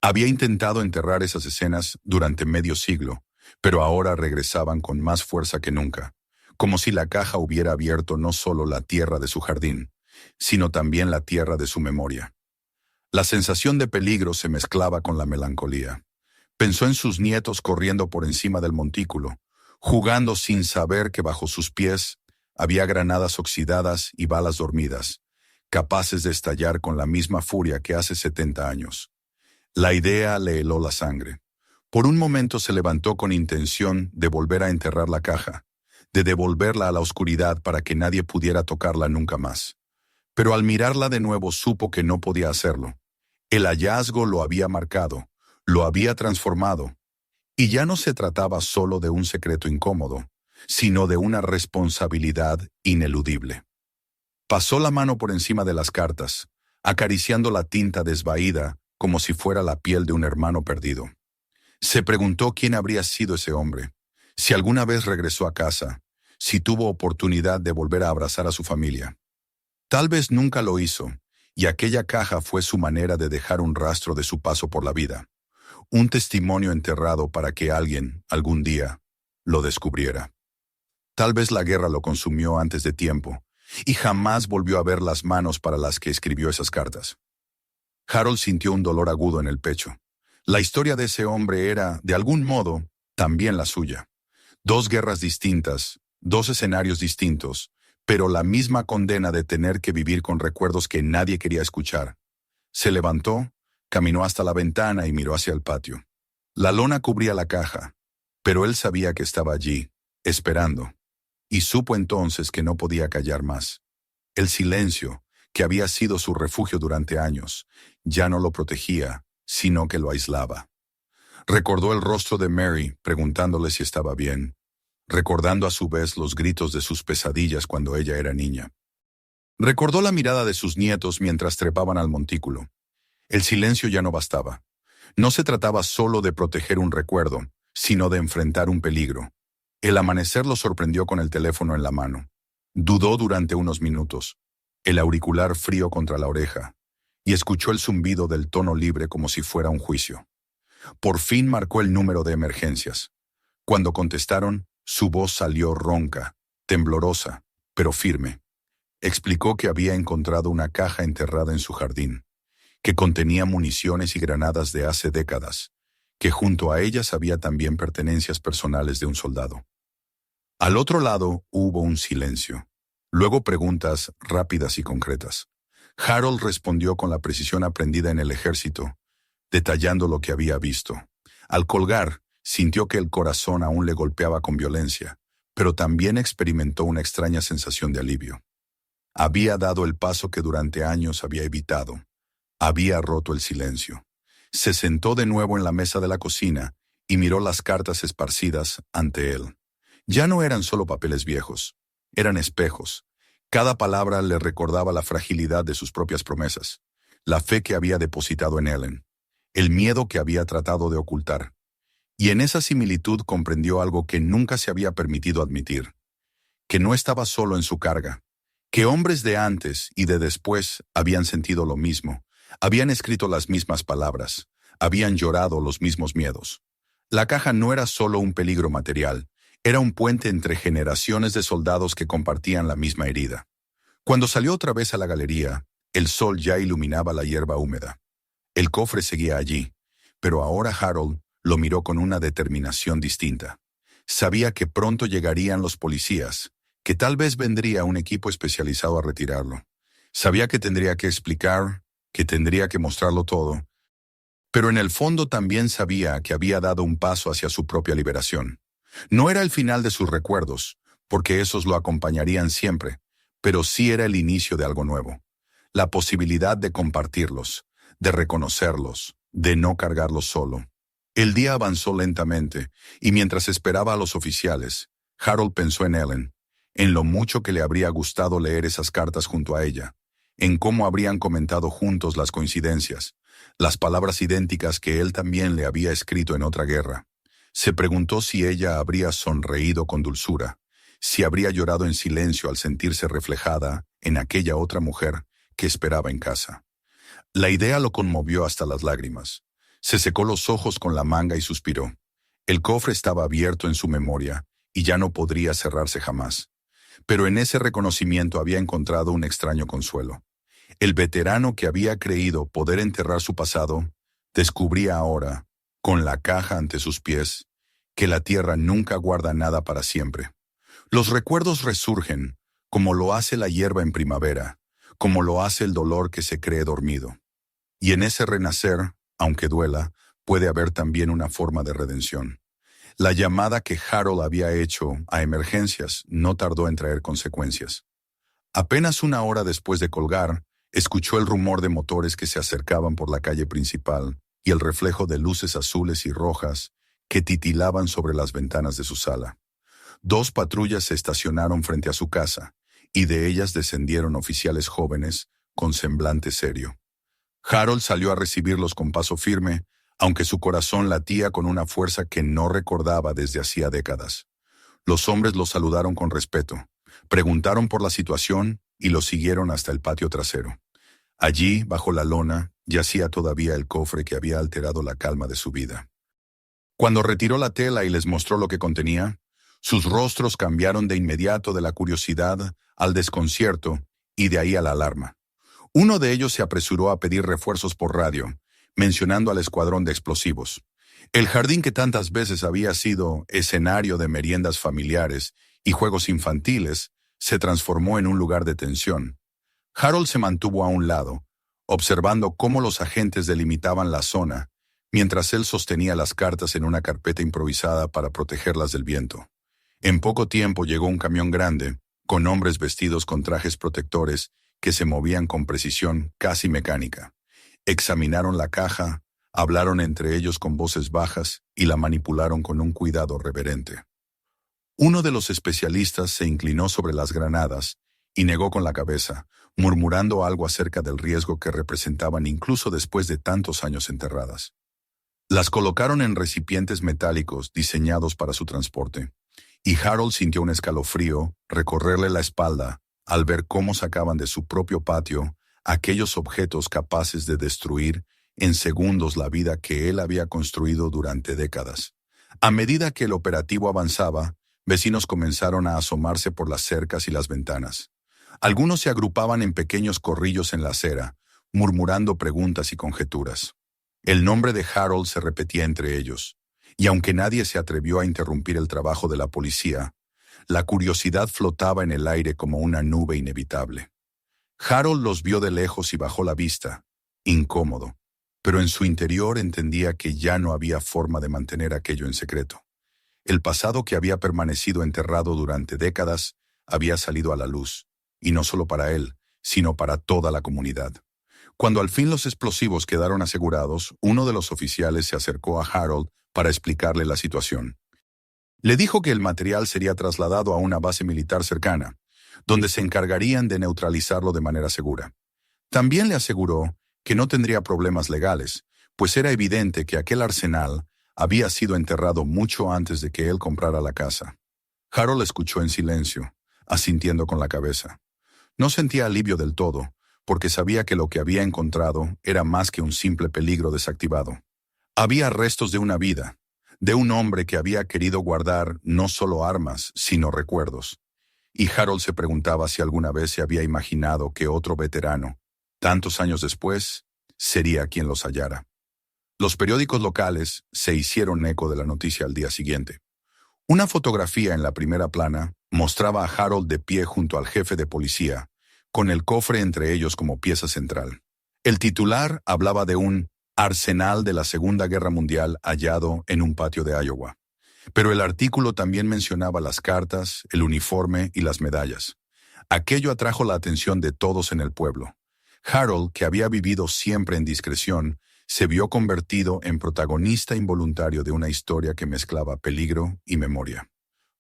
Había intentado enterrar esas escenas durante medio siglo, pero ahora regresaban con más fuerza que nunca, como si la caja hubiera abierto no solo la tierra de su jardín, sino también la tierra de su memoria. La sensación de peligro se mezclaba con la melancolía. Pensó en sus nietos corriendo por encima del montículo, jugando sin saber que bajo sus pies había granadas oxidadas y balas dormidas, capaces de estallar con la misma furia que hace 70 años. La idea le heló la sangre. Por un momento se levantó con intención de volver a enterrar la caja, de devolverla a la oscuridad para que nadie pudiera tocarla nunca más. Pero al mirarla de nuevo supo que no podía hacerlo. El hallazgo lo había marcado, lo había transformado, y ya no se trataba solo de un secreto incómodo, sino de una responsabilidad ineludible. Pasó la mano por encima de las cartas, acariciando la tinta desvaída como si fuera la piel de un hermano perdido. Se preguntó quién habría sido ese hombre, si alguna vez regresó a casa, si tuvo oportunidad de volver a abrazar a su familia. Tal vez nunca lo hizo, y aquella caja fue su manera de dejar un rastro de su paso por la vida, un testimonio enterrado para que alguien, algún día, lo descubriera. Tal vez la guerra lo consumió antes de tiempo, y jamás volvió a ver las manos para las que escribió esas cartas. Harold sintió un dolor agudo en el pecho. La historia de ese hombre era, de algún modo, también la suya. 2 guerras distintas, 2 escenarios distintos, pero la misma condena de tener que vivir con recuerdos que nadie quería escuchar. Se levantó, caminó hasta la ventana y miró hacia el patio. La lona cubría la caja, pero él sabía que estaba allí, esperando, y supo entonces que no podía callar más. El silencio, que había sido su refugio durante años, ya no lo protegía, sino que lo aislaba. Recordó el rostro de Mary preguntándole si estaba bien, recordando a su vez los gritos de sus pesadillas cuando ella era niña. Recordó la mirada de sus nietos mientras trepaban al montículo. El silencio ya no bastaba. No se trataba solo de proteger un recuerdo, sino de enfrentar un peligro. El amanecer lo sorprendió con el teléfono en la mano. Dudó durante unos minutos, el auricular frío contra la oreja, y escuchó el zumbido del tono libre como si fuera un juicio. Por fin marcó el número de emergencias. Cuando contestaron, su voz salió ronca, temblorosa, pero firme. Explicó que había encontrado una caja enterrada en su jardín, que contenía municiones y granadas de hace décadas, que junto a ellas había también pertenencias personales de un soldado. Al otro lado hubo un silencio. Luego preguntas rápidas y concretas. Harold respondió con la precisión aprendida en el ejército, detallando lo que había visto. Al colgar, sintió que el corazón aún le golpeaba con violencia, pero también experimentó una extraña sensación de alivio. Había dado el paso que durante años había evitado. Había roto el silencio. Se sentó de nuevo en la mesa de la cocina y miró las cartas esparcidas ante él. Ya no eran solo papeles viejos, eran espejos. Cada palabra le recordaba la fragilidad de sus propias promesas, la fe que había depositado en Ellen, el miedo que había tratado de ocultar. Y en esa similitud comprendió algo que nunca se había permitido admitir, que no estaba solo en su carga, que hombres de antes y de después habían sentido lo mismo, habían escrito las mismas palabras, habían llorado los mismos miedos. La caja no era solo un peligro material, era un puente entre generaciones de soldados que compartían la misma herida. Cuando salió otra vez a la galería, el sol ya iluminaba la hierba húmeda. El cofre seguía allí, pero ahora Harold lo miró con una determinación distinta. Sabía que pronto llegarían los policías, que tal vez vendría un equipo especializado a retirarlo. Sabía que tendría que explicar, que tendría que mostrarlo todo, pero en el fondo también sabía que había dado un paso hacia su propia liberación. No era el final de sus recuerdos, porque esos lo acompañarían siempre, pero sí era el inicio de algo nuevo. La posibilidad de compartirlos, de reconocerlos, de no cargarlos solo. El día avanzó lentamente, y mientras esperaba a los oficiales, Harold pensó en Ellen, en lo mucho que le habría gustado leer esas cartas junto a ella, en cómo habrían comentado juntos las coincidencias, las palabras idénticas que él también le había escrito en otra guerra. Se preguntó si ella habría sonreído con dulzura, si habría llorado en silencio al sentirse reflejada en aquella otra mujer que esperaba en casa. La idea lo conmovió hasta las lágrimas. Se secó los ojos con la manga y suspiró. El cofre estaba abierto en su memoria y ya no podría cerrarse jamás. Pero en ese reconocimiento había encontrado un extraño consuelo. El veterano que había creído poder enterrar su pasado, descubría ahora, con la caja ante sus pies, que la tierra nunca guarda nada para siempre. Los recuerdos resurgen, como lo hace la hierba en primavera, como lo hace el dolor que se cree dormido. Y en ese renacer, aunque duela, puede haber también una forma de redención. La llamada que Harold había hecho a emergencias no tardó en traer consecuencias. Apenas una hora después de colgar, escuchó el rumor de motores que se acercaban por la calle principal y el reflejo de luces azules y rojas que titilaban sobre las ventanas de su sala. 2 patrullas se estacionaron frente a su casa, y de ellas descendieron oficiales jóvenes con semblante serio. Harold salió a recibirlos con paso firme, aunque su corazón latía con una fuerza que no recordaba desde hacía décadas. Los hombres lo saludaron con respeto, preguntaron por la situación y lo siguieron hasta el patio trasero. Allí, bajo la lona, yacía todavía el cofre que había alterado la calma de su vida. Cuando retiró la tela y les mostró lo que contenía, sus rostros cambiaron de inmediato de la curiosidad al desconcierto y de ahí a la alarma. Uno de ellos se apresuró a pedir refuerzos por radio, mencionando al escuadrón de explosivos. El jardín que tantas veces había sido escenario de meriendas familiares y juegos infantiles se transformó en un lugar de tensión. Harold se mantuvo a un lado, observando cómo los agentes delimitaban la zona, mientras él sostenía las cartas en una carpeta improvisada para protegerlas del viento. En poco tiempo llegó un camión grande, con hombres vestidos con trajes protectores, que se movían con precisión casi mecánica. Examinaron la caja, hablaron entre ellos con voces bajas y la manipularon con un cuidado reverente. Uno de los especialistas se inclinó sobre las granadas y negó con la cabeza, murmurando algo acerca del riesgo que representaban incluso después de tantos años enterradas. Las colocaron en recipientes metálicos diseñados para su transporte, y Harold sintió un escalofrío recorrerle la espalda al ver cómo sacaban de su propio patio aquellos objetos capaces de destruir en segundos la vida que él había construido durante décadas. A medida que el operativo avanzaba, vecinos comenzaron a asomarse por las cercas y las ventanas. Algunos se agrupaban en pequeños corrillos en la acera, murmurando preguntas y conjeturas. El nombre de Harold se repetía entre ellos, y aunque nadie se atrevió a interrumpir el trabajo de la policía, la curiosidad flotaba en el aire como una nube inevitable. Harold los vio de lejos y bajó la vista, incómodo, pero en su interior entendía que ya no había forma de mantener aquello en secreto. El pasado que había permanecido enterrado durante décadas había salido a la luz, y no solo para él, sino para toda la comunidad. Cuando al fin los explosivos quedaron asegurados, uno de los oficiales se acercó a Harold para explicarle la situación. Le dijo que el material sería trasladado a una base militar cercana, donde se encargarían de neutralizarlo de manera segura. También le aseguró que no tendría problemas legales, pues era evidente que aquel arsenal había sido enterrado mucho antes de que él comprara la casa. Harold escuchó en silencio, asintiendo con la cabeza. No sentía alivio del todo, porque sabía que lo que había encontrado era más que un simple peligro desactivado. Había restos de una vida, de un hombre que había querido guardar no solo armas, sino recuerdos. Y Harold se preguntaba si alguna vez se había imaginado que otro veterano, tantos años después, sería quien los hallara. Los periódicos locales se hicieron eco de la noticia al día siguiente. Una fotografía en la primera plana mostraba a Harold de pie junto al jefe de policía, con el cofre entre ellos como pieza central. El titular hablaba de un arsenal de la Segunda Guerra Mundial hallado en un patio de Iowa. Pero el artículo también mencionaba las cartas, el uniforme y las medallas. Aquello atrajo la atención de todos en el pueblo. Harold, que había vivido siempre en discreción, se vio convertido en protagonista involuntario de una historia que mezclaba peligro y memoria.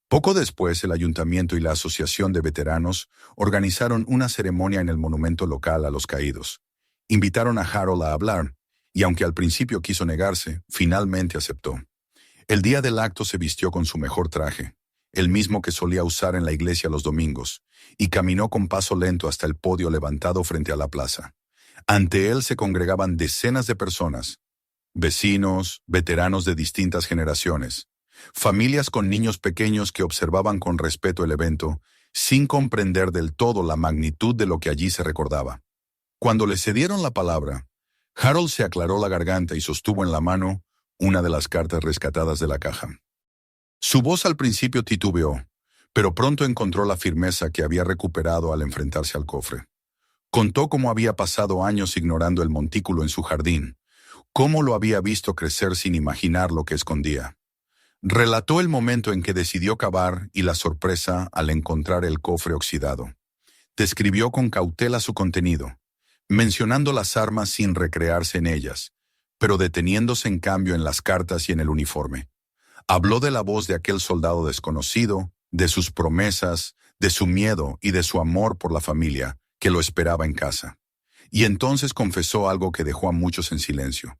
Poco después, el ayuntamiento y la Asociación de Veteranos organizaron una ceremonia en el monumento local a los caídos. Invitaron a Harold a hablar, y aunque al principio quiso negarse, finalmente aceptó. El día del acto se vistió con su mejor traje, el mismo que solía usar en la iglesia los domingos, y caminó con paso lento hasta el podio levantado frente a la plaza. Ante él se congregaban decenas de personas, vecinos, veteranos de distintas generaciones, familias con niños pequeños que observaban con respeto el evento, sin comprender del todo la magnitud de lo que allí se recordaba. Cuando le cedieron la palabra, Harold se aclaró la garganta y sostuvo en la mano una de las cartas rescatadas de la caja. Su voz al principio titubeó, pero pronto encontró la firmeza que había recuperado al enfrentarse al cofre. Contó cómo había pasado años ignorando el montículo en su jardín, cómo lo había visto crecer sin imaginar lo que escondía. Relató el momento en que decidió cavar y la sorpresa al encontrar el cofre oxidado. Describió con cautela su contenido, mencionando las armas sin recrearse en ellas, pero deteniéndose en cambio en las cartas y en el uniforme. Habló de la voz de aquel soldado desconocido, de sus promesas, de su miedo y de su amor por la familia que lo esperaba en casa. Y entonces confesó algo que dejó a muchos en silencio,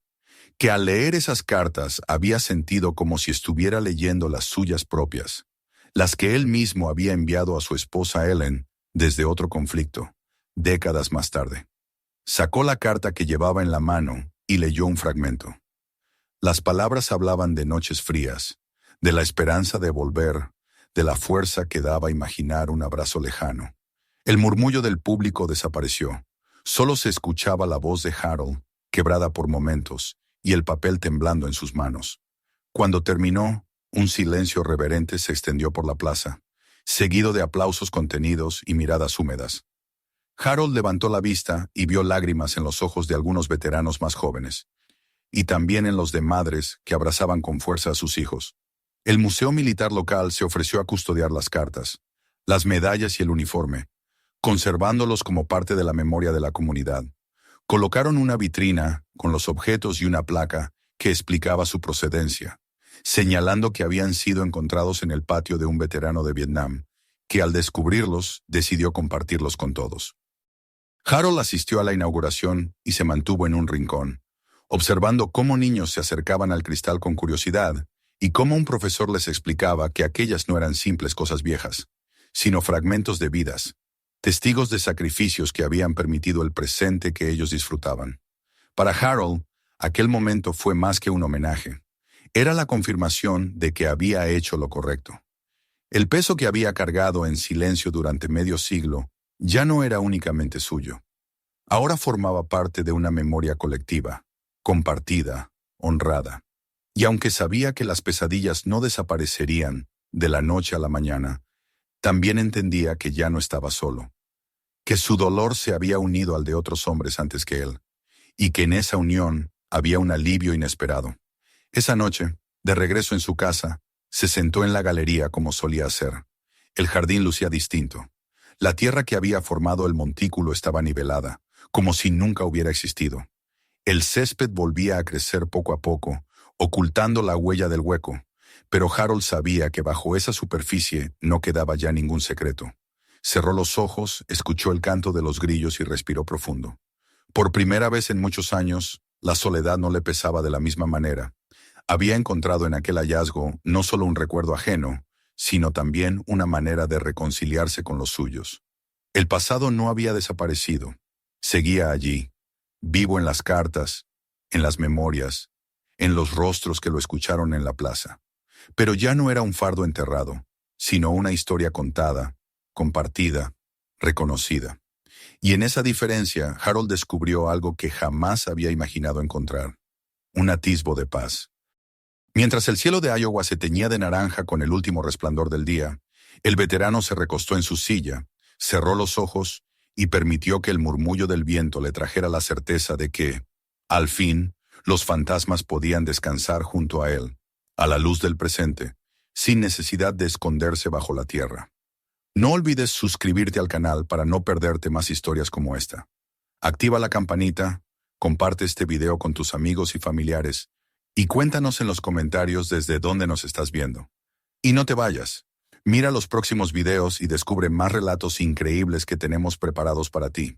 que al leer esas cartas había sentido como si estuviera leyendo las suyas propias, las que él mismo había enviado a su esposa Ellen desde otro conflicto, décadas más tarde. Sacó la carta que llevaba en la mano y leyó un fragmento. Las palabras hablaban de noches frías, de la esperanza de volver, de la fuerza que daba a imaginar un abrazo lejano. El murmullo del público desapareció. Solo se escuchaba la voz de Harold, quebrada por momentos, y el papel temblando en sus manos. Cuando terminó, un silencio reverente se extendió por la plaza, seguido de aplausos contenidos y miradas húmedas. Harold levantó la vista y vio lágrimas en los ojos de algunos veteranos más jóvenes, y también en los de madres que abrazaban con fuerza a sus hijos. El Museo Militar local se ofreció a custodiar las cartas, las medallas y el uniforme, conservándolos como parte de la memoria de la comunidad. Colocaron una vitrina con los objetos y una placa que explicaba su procedencia, señalando que habían sido encontrados en el patio de un veterano de Vietnam, que al descubrirlos decidió compartirlos con todos. Harold asistió a la inauguración y se mantuvo en un rincón, observando cómo niños se acercaban al cristal con curiosidad y cómo un profesor les explicaba que aquellas no eran simples cosas viejas, sino fragmentos de vidas, testigos de sacrificios que habían permitido el presente que ellos disfrutaban. Para Harold, aquel momento fue más que un homenaje. Era la confirmación de que había hecho lo correcto. El peso que había cargado en silencio durante medio siglo ya no era únicamente suyo. Ahora formaba parte de una memoria colectiva, compartida, honrada. Y aunque sabía que las pesadillas no desaparecerían de la noche a la mañana, también entendía que ya no estaba solo, que su dolor se había unido al de otros hombres antes que él, y que en esa unión había un alivio inesperado. Esa noche, de regreso en su casa, se sentó en la galería como solía hacer. El jardín lucía distinto. La tierra que había formado el montículo estaba nivelada, como si nunca hubiera existido. El césped volvía a crecer poco a poco, ocultando la huella del hueco, pero Harold sabía que bajo esa superficie no quedaba ya ningún secreto. Cerró los ojos, escuchó el canto de los grillos y respiró profundo. Por primera vez en muchos años, la soledad no le pesaba de la misma manera. Había encontrado en aquel hallazgo no solo un recuerdo ajeno, sino también una manera de reconciliarse con los suyos. El pasado no había desaparecido. Seguía allí, vivo en las cartas, en las memorias, en los rostros que lo escucharon en la plaza. Pero ya no era un fardo enterrado, sino una historia contada, compartida, reconocida. Y en esa diferencia, Harold descubrió algo que jamás había imaginado encontrar: un atisbo de paz. Mientras el cielo de Iowa se teñía de naranja con el último resplandor del día, el veterano se recostó en su silla, cerró los ojos y permitió que el murmullo del viento le trajera la certeza de que, al fin, los fantasmas podían descansar junto a él, a la luz del presente, sin necesidad de esconderse bajo la tierra. No olvides suscribirte al canal para no perderte más historias como esta. Activa la campanita, comparte este video con tus amigos y familiares, y cuéntanos en los comentarios desde dónde nos estás viendo. Y no te vayas. Mira los próximos videos y descubre más relatos increíbles que tenemos preparados para ti.